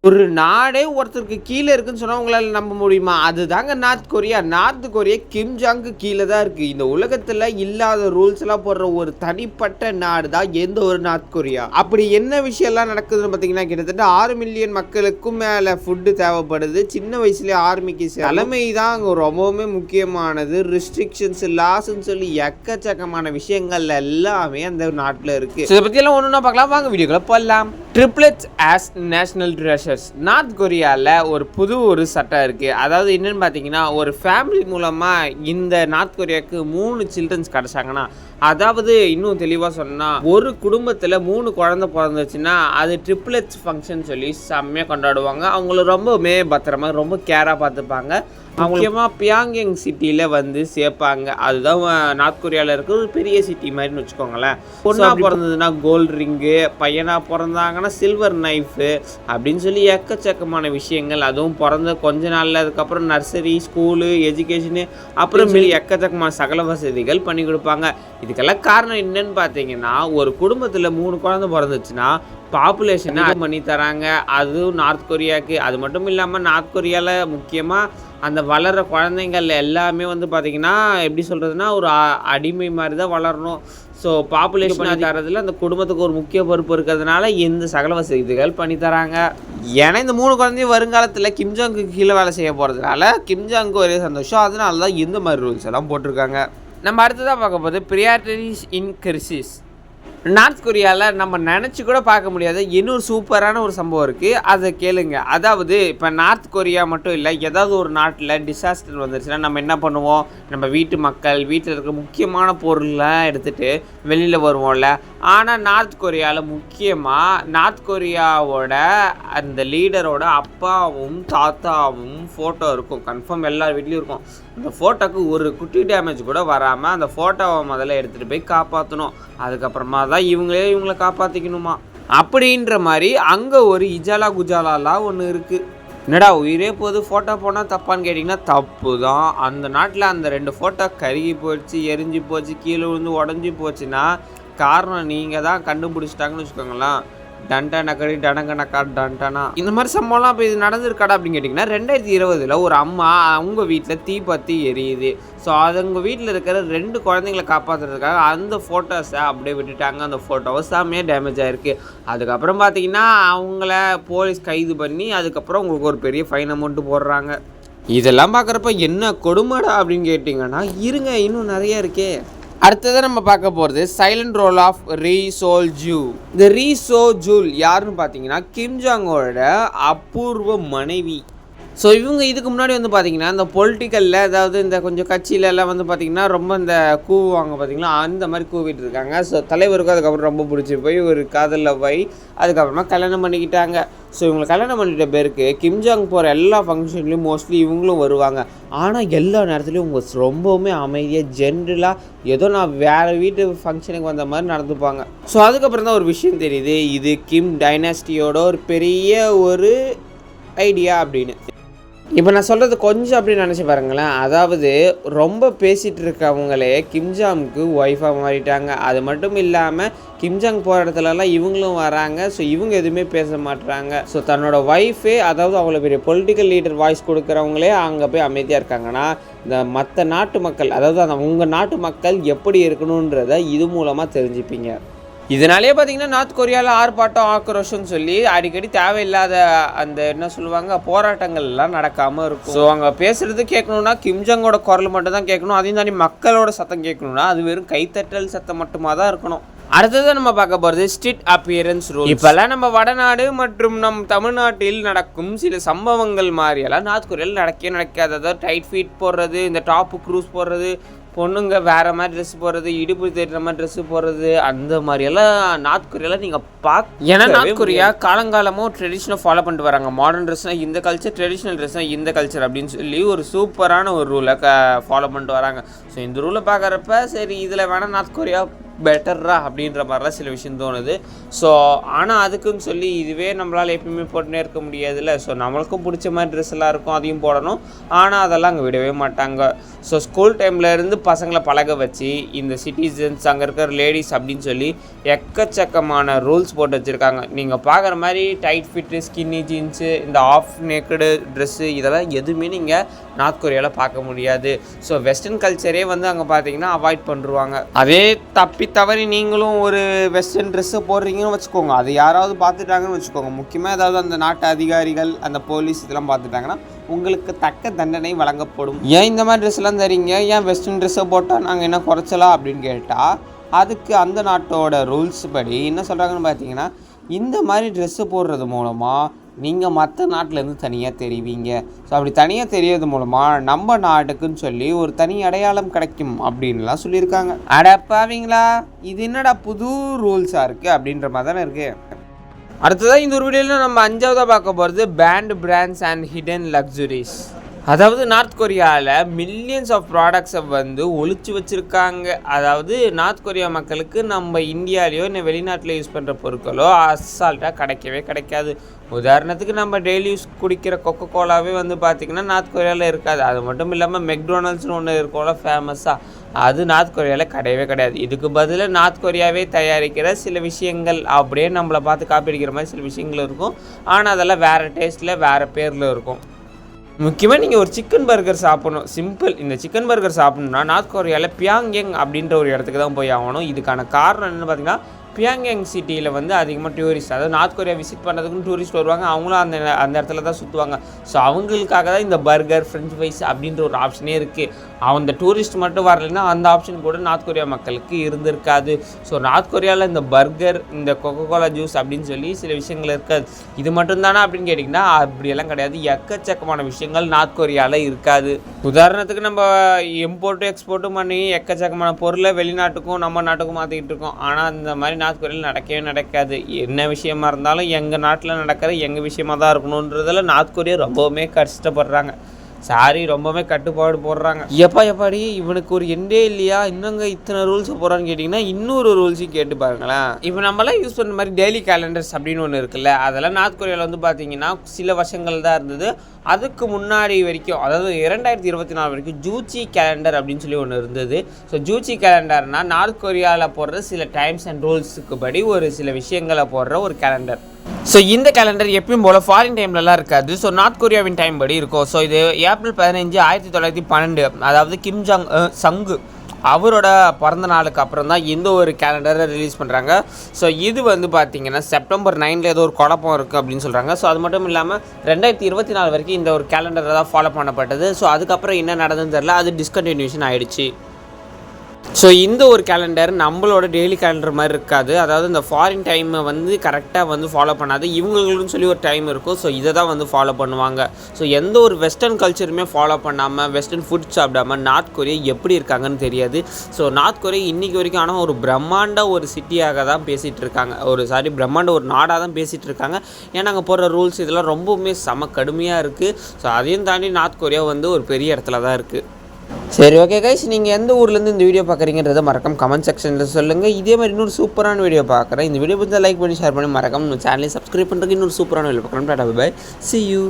ஒரு நாடே ஒருத்தருக்கு கீழே இருக்குன்னு சொன்னால் உங்களால் நம்ப முடியுமா? அதுதாங்க நார்த் கொரியா. நார்த் கொரியா கிம் ஜாங்க்கு கீழே தான் இருக்குது. இந்த உலகத்தில் இல்லாத ரூல்ஸ் எல்லாம் போடுற ஒரு தனிப்பட்ட நாடு தான் எந்த ஒரு நார்த் கொரியா. அப்படி என்ன விஷயம்லாம் நடக்குதுன்னு பார்த்தீங்கன்னா, கிட்டத்தட்ட 6 மில்லியன் மக்களுக்கும் மேலே ஃபுட்டு தேவைப்படுது. சின்ன வயசுலேயே ஆர்மிக்கு தலைமை தான் அங்கே ரொம்பவுமே முக்கியமானது. ரெஸ்ட்ரிக்ஷன்ஸ் லாஸ்ன்னு சொல்லி எக்கச்சக்கமான விஷயங்கள் எல்லாமே அந்த நாட்டில் இருக்குது. இதை பற்றியெல்லாம் ஒன்று பார்க்கலாம். வாங்க வீடியோக்களை போடலாம். Triplets as national treasures. North கொரியாவில் ஒரு சட்டம் இருக்குது. அதாவது என்னென்னு பார்த்தீங்கன்னா, ஒரு ஃபேமிலி மூலமாக இந்த நார்த் கொரியாவுக்கு 3 சில்ட்ரன்ஸ் கிடச்சாங்கன்னா, அதாவது இன்னும் தெளிவாக சொன்னால், ஒரு குடும்பத்தில் 3 குழந்தை பிறந்துச்சுன்னா அது ட்ரிப்ளெட்ஸ் ஃபங்க்ஷன் சொல்லி செம்மையாக கொண்டாடுவாங்க. அவங்கள ரொம்பவுமே பத்திரமா ரொம்ப கேராக பார்த்துப்பாங்க. முக்கியமாக பியாங்யங் சிட்டியில் வந்து சேர்ப்பாங்க. அதுதான் நார்த் கொரியாவில் இருக்கிற ஒரு பெரிய சிட்டி மாதிரின்னு வச்சுக்கோங்களேன். பொண்ணாக பிறந்ததுன்னா கோல்டு ரிங்கு, பையனாக பிறந்தாங்கன்னா சில்வர் நைஃபு அப்படின்னு சொல்லி எக்கச்சக்கமான விஷயங்கள். அதுவும் பிறந்த கொஞ்ச நாளில் அதுக்கப்புறம் நர்சரி, ஸ்கூலு, எஜுகேஷனு, அப்புறம் எக்கச்சக்கமான சகல வசதிகள் பண்ணி கொடுப்பாங்க. இதுக்கெல்லாம் காரணம் என்னன்னு பார்த்தீங்கன்னா, ஒரு குடும்பத்தில் 3 குழந்தை பிறந்துச்சுன்னா பாப்புலேஷனை பண்ணி தராங்க. அதுவும் நார்த் கொரியாவுக்கு. அது மட்டும் இல்லாமல் நார்த் கொரியாவில் முக்கியமாக அந்த வளர்கிற குழந்தைங்கள் எல்லாமே வந்து பார்த்திங்கன்னா, எப்படி சொல்கிறதுனா, ஒரு அடிமை மாதிரி தான் வளரணும். ஸோ பாப்புலேஷன் தரதில் அந்த குடும்பத்துக்கு ஒரு முக்கிய பொறுப்பு இருக்கிறதுனால இந்த சகல வசதிகள் பண்ணி தராங்க. ஏன்னா இந்த 3 குழந்தையும் வருங்காலத்தில் கிம்ஜாங்க்கு கீழே வேலை செய்ய போகிறதுனால கிம்ஜாங்க்கு ஒரே சந்தோஷம். அதனால தான் இந்த மாதிரி ரூல்ஸ் எல்லாம் போட்டிருக்காங்க. நம்ம அடுத்ததாக பார்க்க போது ப்ரியாரிட்டிஸ் இன் கிரிசிஸ். நார்த் கொரியாவில் நம்ம நினச்சி கூட பார்க்க முடியாத இன்னொரு சூப்பரான ஒரு சம்பவம் இருக்குது. அதை கேளுங்க. அதாவது இப்போ நார்த் கொரியா மட்டும் இல்லை, ஏதாவது ஒரு நாட்டில் டிசாஸ்டர் வந்துருச்சுன்னா நம்ம என்ன பண்ணுவோம்? நம்ம வீட்டு மக்கள் வீட்டில் இருக்கிற முக்கியமான பொருள்லாம் எடுத்துகிட்டு வெளியில் வருவோம்ல. ஆனால் நார்த் கொரியாவில் முக்கியமாக நார்த் கொரியாவோட அந்த லீடரோட அப்பாவும் தாத்தாவும் ஃபோட்டோ இருக்கும். கன்ஃபார்ம் எல்லார் வீட்லேயும் இருக்கும். அந்த ஃபோட்டோக்கு ஒரு குட்டி டேமேஜ் கூட வராமல் அந்த ஃபோட்டோவை முதல்ல எடுத்துகிட்டு போய் காப்பாற்றணும். அதுக்கப்புறமா தான் இவங்களை காப்பாற்றிக்கணுமா அப்படின்ற மாதிரி அங்கே ஒரு இஜாலா குஜாலாலாம் ஒன்று இருக்குது. என்னடா உயிரே போது ஃபோட்டோ போனால் தப்பான்னு கேட்டிங்கன்னா தப்பு தான். அந்த நாட்டில் அந்த 2 ஃபோட்டோ கருகி போச்சு, எரிஞ்சு போச்சு, கீழே விழுந்து உடஞ்சி போச்சுன்னா காரணம் நீங்கள் தான் கண்டுபிடிச்சிட்டாங்கன்னு வச்சுக்கோங்களேன். டண்டனக்கடி டனங்கனக்கா டண்டனா இந்த மாதிரி சம்பவம்லாம் இப்போ இது நடந்திருக்காடா அப்படின்னு கேட்டிங்கன்னா, 2020 ஒரு அம்மா அவங்க வீட்டில் தீப்பற்றி எரியுது. ஸோ அது அவங்க வீட்டில் இருக்கிற 2 குழந்தைங்களை காப்பாற்றுறதுக்காக அந்த ஃபோட்டோஸை அப்படியே விட்டுட்டாங்க. அந்த ஃபோட்டோவை செம்மையாக டேமேஜ் ஆகிருக்கு. அதுக்கப்புறம் பார்த்தீங்கன்னா அவங்கள போலீஸ் கைது பண்ணி அதுக்கப்புறம் உங்களுக்கு ஒரு பெரிய ஃபைன் அமௌண்ட்டு போடுறாங்க. இதெல்லாம் பார்க்குறப்ப என்ன கொடுமைடா அப்படின்னு கேட்டிங்கன்னா, இருங்க இன்னும் நிறைய இருக்கே. அடுத்ததான் நம்ம பார்க்க போகிறது silent role of Ri Sol Ju. இந்த ரீ சோ ஜூல் யாருன்னு பார்த்தீங்கன்னா, கிம் ஜாங்கோட அபூர்வ மனைவி. ஸோ இவங்க இதுக்கு முன்னாடி வந்து பார்த்திங்கன்னா இந்த பொலிட்டிக்கலில், அதாவது இந்த கொஞ்சம் கட்சியிலலாம் வந்து பார்த்திங்கன்னா ரொம்ப இந்த கூவுவாங்க பார்த்திங்களா, அந்த மாதிரி கூவிட்டு இருக்காங்க. ஸோ தலைவருக்கும் அதுக்கப்புறம் ரொம்ப பிடிச்சி போய் ஒரு காதலில் போய் அதுக்கப்புறமா கல்யாணம் பண்ணிக்கிட்டாங்க. ஸோ இவங்களை கல்யாணம் பண்ணிட்ட பேருக்கு கிம்ஜாங் போகிற எல்லா ஃபங்க்ஷன்லேயும் மோஸ்ட்லி இவங்களும் வருவாங்க. ஆனால் எல்லா நேரத்துலையும் இவங்க ரொம்பவுமே அமைதியாக ஜென்ரலாக ஏதோ நான் வேறு வீட்டு ஃபங்க்ஷனுக்கு வந்த மாதிரி நடந்துப்பாங்க. ஸோ அதுக்கப்புறம் தான் ஒரு விஷயம் தெரியுது, இது கிம் டைனாஸ்டியோட ஒரு பெரிய ஒரு ஐடியா அப்படின்னு. இப்போ நான் சொல்கிறது கொஞ்சம் அப்படின்னு நினச்சி பாருங்களேன். அதாவது ரொம்ப பேசிகிட்டு இருக்கவங்களே கிம்ஜாங்க்கு ஒய்ஃபாக மாறிட்டாங்க. அது மட்டும் இல்லாமல் கிம்ஜாங் போகிற இடத்துலலாம் இவங்களும் வராங்க. ஸோ இவங்க எதுவுமே பேச மாட்டுறாங்க. ஸோ தன்னோட ஒய்ஃபே, அதாவது அவ்வளோ பெரிய பொலிட்டிக்கல் லீடர் வாய்ஸ் கொடுக்குறவங்களே அங்கே போய் அமைதியாக இருக்காங்கன்னா, இந்த மற்ற நாட்டு மக்கள், அதாவது அந்த உங்கள் நாட்டு மக்கள் எப்படி இருக்கணுன்றதை இது மூலமாக தெரிஞ்சுப்பீங்க. இதனாலே பார்த்தீங்கன்னா நார்த் கொரியாவில் ஆர்ப்பாட்டம், ஆக்ரோஷம்னு சொல்லி அடிக்கடி தேவையில்லாத அந்த என்ன சொல்லுவாங்க போராட்டங்கள்லாம் நடக்காமல் இருக்கும். ஸோ அங்கே பேசுகிறது கேட்கணுன்னா கிம்ஜாங்கோட குரல் மட்டும் தான் கேட்கணும். அதையும் தாண்டி மக்களோட சத்தம் கேட்கணுன்னா அது வெறும் கைத்தட்டல் சத்தம் மட்டுமா தான் இருக்கணும். அடுத்தது நம்ம பார்க்க போகிறது ஸ்ட்ரீட் அப்பியரன்ஸ் ரூல். இப்போல்லாம் நம்ம வடநாடு மற்றும் நம் தமிழ்நாட்டில் நடக்கும் சில சம்பவங்கள் மாதிரியெல்லாம் நார்த் கொரியாவில் நடக்காது. அதாவது டைட் ஃபீட் போடுறது, இந்த டாப்பு க்ரூஸ் போடுறது, பொண்ணுங்க வேறு மாதிரி ட்ரெஸ் போடுறது, இடுப்பு தேடுற மாதிரி ட்ரெஸ்ஸு போடுறது, அந்த மாதிரியெல்லாம் நார்த் கொரியாவில் நீங்கள் ஏன்னா நார்த் கொரியா காலங்காலமும் ட்ரெடிஷனை ஃபாலோ பண்ணிட்டு வராங்க. மாடர்ன் ட்ரெஸ்னால் இந்த கல்ச்சர், ட்ரெடிஷ்னல் ட்ரெஸ்னால் இந்த கல்ச்சர் அப்படின்னு சொல்லி ஒரு சூப்பரான ஒரு ரூலை ஃபாலோ பண்ணிட்டு வராங்க. ஸோ இந்த ரூலை பார்க்குறப்ப சரி இதில் வேணால் நார்த் கொரியா பெட்டரா அப்படின்ற மாதிரிலாம் சில விஷயம் தோணுது. ஸோ ஆனால் அதுக்குன்னு சொல்லி இதுவே நம்மளால் எப்பயுமே போட்டுனே இருக்க முடியாதுல்ல. ஸோ நம்மளுக்கும் பிடிச்ச மாதிரி ட்ரெஸ் எல்லாம் இருக்கும், அதையும் போடணும். ஆனால் அதெல்லாம் அங்கே விடவே மாட்டாங்க. ஸோ ஸ்கூல் டைமில் இருந்து பசங்களை பழக வச்சு இந்த சிட்டிசன்ஸ் அங்கே இருக்கிற லேடிஸ் அப்படின்னு சொல்லி எக்கச்சக்கமான ரூல்ஸ் போட்டு வச்சுருக்காங்க. நீங்கள் பார்க்குற மாதிரி டைட் ஃபிட்டு, ஸ்கின்னி ஜீன்ஸு, இந்த ஆஃப் நேக்கடு ட்ரெஸ்ஸு இதெல்லாம் எதுவுமே நீங்கள் நார்த் கொரியாவில் பார்க்க முடியாது. ஸோ வெஸ்டர்ன் கல்ச்சரே வந்து அங்கே பார்த்தீங்கன்னா அவாய்ட் பண்ணுருவாங்க. அதே தப்பி தவறி நீங்களும் ஒரு வெஸ்டர்ன் ட்ரெஸ்ஸை போடுறீங்கன்னு வச்சுக்கோங்க, அது யாராவது பார்த்துட்டாங்கன்னு வச்சுக்கோங்க, முக்கியமாக ஏதாவது அந்த நாட்டு அதிகாரிகள், அந்த போலீஸ் இதெல்லாம் பார்த்துட்டாங்கன்னா உங்களுக்கு தக்க தண்டனை வழங்கப்படும். ஏன் இந்த மாதிரி ட்ரெஸ்லாம் தரீங்க, ஏன் வெஸ்டர்ன் ட்ரெஸ்ஸை போட்டால் நாங்கள் என்ன குறைச்சலாம் அப்படின்னு கேட்டால் அதுக்கு அந்த நாட்டோட ரூல்ஸ் படி என்ன சொல்கிறாங்கன்னு பார்த்தீங்கன்னா, இந்த மாதிரி ட்ரெஸ்ஸு போடுறது மூலமாக நீங்கள் மற்ற நாட்டிலேருந்து தனியாக தெரிவிங்க. ஸோ அப்படி தனியாக தெரியறது மூலமாக நம்ம நாட்டுக்குன்னு சொல்லி ஒரு தனி அடையாளம் கிடைக்கும் அப்படின்லாம் சொல்லியிருக்காங்க. அடப்பாவீங்களா, இது என்னடா புது ரூல்ஸாக இருக்குது அப்படின்ற மாதிரி தானே இருக்குது. அடுத்ததாக இந்த ஒரு வீடியோவில் நம்ம 5ஆவதாக பார்க்க போகிறது banned brands and hidden luxuries. அதாவது நார்த் கொரியாவில் மில்லியன்ஸ் ஆஃப் ப்ராடக்ட்ஸை வந்து ஒழிச்சு வச்சுருக்காங்க. அதாவது நார்த் கொரியா மக்களுக்கு நம்ம இந்தியாவிலையோ இல்லை வெளிநாட்டில் யூஸ் பண்ணுற பொருட்களோ அசால்ட்டாக கிடைக்கவே கிடைக்காது. உதாரணத்துக்கு நம்ம டெய்லி யூஸ் குடிக்கிற கொக்கோ கோலாவே வந்து பார்த்திங்கன்னா நார்த் கொரியாவில் இருக்காது. அது மட்டும் இல்லாமல் மெக்டொனால்ட்ஸ்னு ஒன்று இருக்கோல ஃபேமஸாக, அது நார்த் கொரியாவில் கிடையவே கிடையாது. இதுக்கு பதிலாக நார்த் கொரியாவே தயாரிக்கிற சில விஷயங்கள் அப்படியே நம்மளை பார்த்து காப்பி அடிக்கிற மாதிரி சில விஷயங்கள் இருக்கும். ஆனால் அதெல்லாம் வேறு டேஸ்ட்டில் வேறு பேரில் இருக்கும். முக்கியமாக நீங்கள் ஒரு சிக்கன் பர்கர் சாப்பிடணும், சிம்பிள். இந்த சிக்கன் பர்கர் சாப்பிட்ணுன்னா நார்த் கொரியாவில் பியாங்யாங் அப்படின்ற ஒரு இடத்துக்கு தான் போய் ஆகணும். இதுக்கான காரணம் என்னென்னு பார்த்தீங்கன்னா, பியாங்யாங் சிட்டியில் வந்து அதிகமாக டூரிஸ்ட், அதாவது நார்த் கொரியா விசிட் பண்ணுறதுக்குன்னு டூரிஸ்ட் வருவாங்க. அவங்களும் அந்த இடத்துல தான் சுற்றுவாங்க. ஸோ அவங்களுக்காக தான் இந்த பர்கர், ஃப்ரெஞ்ச் ஃப்ரைஸ் அப்படின்ற ஒரு ஆப்ஷனே இருக்குது. அந்த டூரிஸ்ட் மட்டும் வரலைன்னா அந்த ஆப்ஷன் கூட நார்த் கொரியா மக்களுக்கு இருந்திருக்காது. ஸோ நார்த் கொரியாவில் இந்த பர்கர், இந்த கொக்கோ கோலா ஜூஸ் அப்படின்னு சொல்லி சில விஷயங்கள் இருக்காது. இது மட்டும்தானா அப்படின்னு கேட்டிங்கன்னா அப்படியெல்லாம் கிடையாது. எக்கச்சக்கமான விஷயங்கள் நார்த் கொரியாவில் இருக்காது. உதாரணத்துக்கு நம்ம இம்போர்ட்டும் எக்ஸ்போர்ட்டும் பண்ணி எக்கச்சக்கமான பொருளை வெளிநாட்டுக்கும் நம்ம நாட்டுக்கும் மாற்றிக்கிட்டு இருக்கோம். ஆனால் இந்த மாதிரி நார்த் கொரியாவில் நடக்கவே நடக்காது. என்ன விஷயமா இருந்தாலும் எங்கள் நாட்டில் நடக்கிற எங்கள் விஷயமாக தான் இருக்கணுன்றதில் நார்த் கொரியா ரொம்பவுமே கஷ்டப்படுறாங்க. சாரி, ரொம்பவே கட்டுப்பாடு போடுறாங்க. எப்பாடி இவனுக்கு ஒரு எண்டே இல்லையா, இன்னுங்க இத்தனை ரூல்ஸ் போடுறான்னு கேட்டிங்கன்னா இன்னொரு ரூல்ஸையும் கேட்டு பாருங்களேன். இப்போ நம்மளாம் யூஸ் பண்ணுற மாதிரி டெய்லி கேலண்டர்ஸ் அப்படின்னு ஒன்று இருக்குல்ல, அதெல்லாம் நார்த் கொரியாவில் வந்து பார்த்தீங்கன்னா சில வருஷங்கள் தான் இருந்தது. அதுக்கு முன்னாடி வரைக்கும், அதாவது 2024 வரைக்கும் ஜூச்சி கேலண்டர் அப்படின்னு சொல்லி ஒன்று இருந்தது. ஸோ ஜூச்சி கேலண்டர்னால் நார்த் கொரியாவில் போடுற சில டைம்ஸ் அண்ட் ரூல்ஸுக்கு படி ஒரு சில விஷயங்களை போடுற ஒரு கேலண்டர். ஸோ இந்த கேலண்டர் எப்பயும் போல் ஃபாரின் டைம்லலாம் இருக்காது. ஸோ நார்த் கொரியாவின் டைம் படி இருக்கும். ஸோ இது ஏப்ரல் 15, 1912, அதாவது கிம் ஜாங் சங்கு அவரோட பிறந்த நாளுக்கு அப்புறம் தான் இந்த ஒரு கேலண்டரை ரிலீஸ் பண்ணுறாங்க. ஸோ இது வந்து பார்த்திங்கன்னா செப்டம்பர் 9 ஏதோ ஒரு குழப்பம் இருக்குது அப்படின்னு சொல்கிறாங்க. ஸோ அது மட்டும் இல்லாமல் 2024 வரைக்கும் இந்த ஒரு கேலண்டரை தான் ஃபாலோ பண்ணப்பட்டது. ஸோ அதுக்கப்புறம் என்ன நடந்ததுன்னு தெரியல, அது டிஸ்கண்டினியூஷன் ஆகிடுச்சு. ஸோ இந்த ஒரு கேலண்டர் நம்மளோட டெய்லி கேலண்டர் மாதிரி இருக்காது. அதாவது இந்த ஃபாரின் டைமை வந்து கரெக்டாக வந்து ஃபாலோ பண்ணாது. இவங்களுக்குன்னு சொல்லி ஒரு டைம் இருக்கும். ஸோ இதை தான் வந்து ஃபாலோ பண்ணுவாங்க. ஸோ எந்த ஒரு வெஸ்டர்ன் கல்ச்சருமே ஃபாலோ பண்ணாமல் வெஸ்டர்ன் ஃபுட் சாப்பிடாமல் நார்த் கொரியா எப்படி இருக்காங்கன்னு தெரியாது. ஸோ நார்த் கொரியா இன்றைக்கி வரைக்கும் ஆனால் ஒரு பிரம்மாண்ட ஒரு சிட்டியாக தான் பேசிகிட்டு இருக்காங்க. பிரம்மாண்ட ஒரு நாடாக தான் பேசிகிட்டு இருக்காங்க. ஏன்னா அங்கே போடுற ரூல்ஸ் இதெல்லாம் ரொம்பவுமே செம கடுமையாக இருக்குது. ஸோ அதையும் தாண்டி நார்த் கொரியா வந்து ஒரு பெரிய இடத்துல தான் இருக்குது. சரி, ஓகே கைஸ், நீங்கள் எந்த ஊர்லேருந்து இந்த வீடியோ பார்க்குறீங்கன்றதை மறக்காம கமெண்ட் செக்ஷனில் சொல்லுங்கள். இதே மாதிரி இன்னொரு சூப்பரான வீடியோ பார்க்குறேன். இந்த வீடியோ பற்றி லைக் பண்ணி ஷேர் பண்ணி மறக்காம நம்ம சேனலை சப்ஸ்கிரைப் பண்ணுறதுக்கு இன்னொரு சூப்பரான வீடியோ பார்க்குறேன். Bye, see you.